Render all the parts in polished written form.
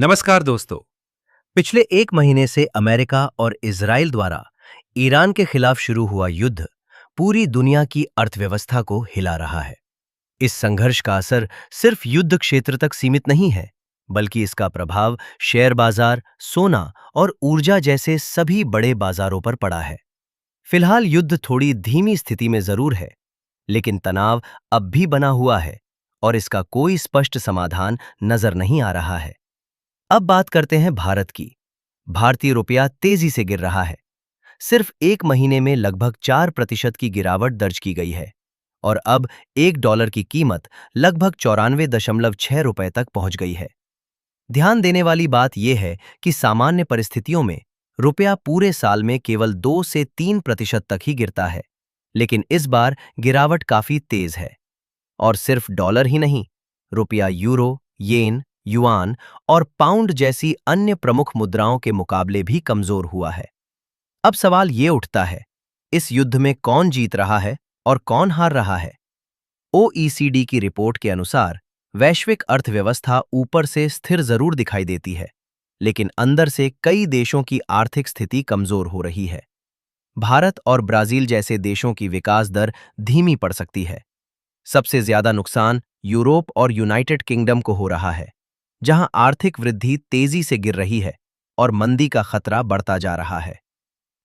नमस्कार दोस्तों। पिछले एक महीने से अमेरिका और इजराइल द्वारा ईरान के खिलाफ शुरू हुआ युद्ध पूरी दुनिया की अर्थव्यवस्था को हिला रहा है। इस संघर्ष का असर सिर्फ युद्ध क्षेत्र तक सीमित नहीं है, बल्कि इसका प्रभाव शेयर बाजार, सोना और ऊर्जा जैसे सभी बड़े बाजारों पर पड़ा है। फिलहाल युद्ध थोड़ी धीमी स्थिति में जरूर है, लेकिन तनाव अब भी बना हुआ है और इसका कोई स्पष्ट समाधान नजर नहीं आ रहा है। अब बात करते हैं भारत की। भारतीय रुपया तेजी से गिर रहा है। सिर्फ एक महीने में लगभग 4% की गिरावट दर्ज की गई है और अब $1 की कीमत लगभग 94.6 रुपए तक पहुंच गई है। ध्यान देने वाली बात यह है कि सामान्य परिस्थितियों में रुपया पूरे साल में केवल 2 से 3% तक ही गिरता है, लेकिन इस बार गिरावट काफी तेज है। और सिर्फ डॉलर ही नहीं, रुपया यूरो, येन, युआन और पाउंड जैसी अन्य प्रमुख मुद्राओं के मुकाबले भी कमजोर हुआ है। अब सवाल ये उठता है, इस युद्ध में कौन जीत रहा है और कौन हार रहा है? ओईसीडी की रिपोर्ट के अनुसार वैश्विक अर्थव्यवस्था ऊपर से स्थिर जरूर दिखाई देती है, लेकिन अंदर से कई देशों की आर्थिक स्थिति कमजोर हो रही है। भारत और ब्राजील जैसे देशों की विकास दर धीमी पड़ सकती है। सबसे ज्यादा नुकसान यूरोप और यूनाइटेड किंगडम को हो रहा है, जहां आर्थिक वृद्धि तेजी से गिर रही है और मंदी का खतरा बढ़ता जा रहा है।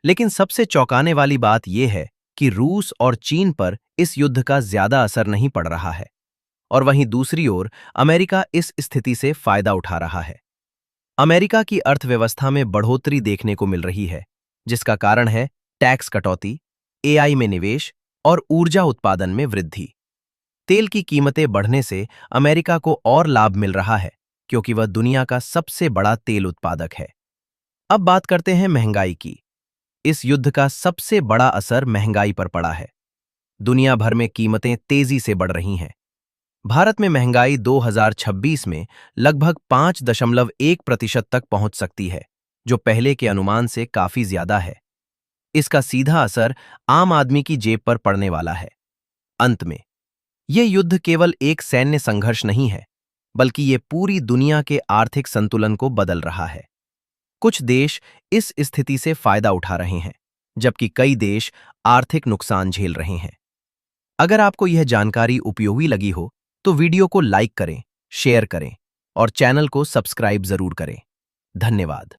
लेकिन सबसे चौंकाने वाली बात यह है कि रूस और चीन पर इस युद्ध का ज्यादा असर नहीं पड़ रहा है, और वहीं दूसरी ओर अमेरिका इस स्थिति से फायदा उठा रहा है। अमेरिका की अर्थव्यवस्था में बढ़ोतरी देखने को मिल रही है, जिसका कारण है टैक्स कटौती, एआई में निवेश और ऊर्जा उत्पादन में वृद्धि। तेल की कीमतें बढ़ने से अमेरिका को और लाभ मिल रहा है, क्योंकि वह दुनिया का सबसे बड़ा तेल उत्पादक है। अब बात करते हैं महंगाई की। इस युद्ध का सबसे बड़ा असर महंगाई पर पड़ा है। दुनिया भर में कीमतें तेजी से बढ़ रही हैं। भारत में महंगाई 2026 में लगभग 5.1% तक पहुंच सकती है, जो पहले के अनुमान से काफी ज्यादा है। इसका सीधा असर आम आदमी की जेब पर पड़ने वाला है। अंत में यह युद्ध केवल एक सैन्य संघर्ष नहीं है, बल्कि ये पूरी दुनिया के आर्थिक संतुलन को बदल रहा है। कुछ देश इस स्थिति से फायदा उठा रहे हैं, जबकि कई देश आर्थिक नुकसान झेल रहे हैं। अगर आपको यह जानकारी उपयोगी लगी हो, तो वीडियो को लाइक करें, शेयर करें और चैनल को सब्सक्राइब जरूर करें। धन्यवाद।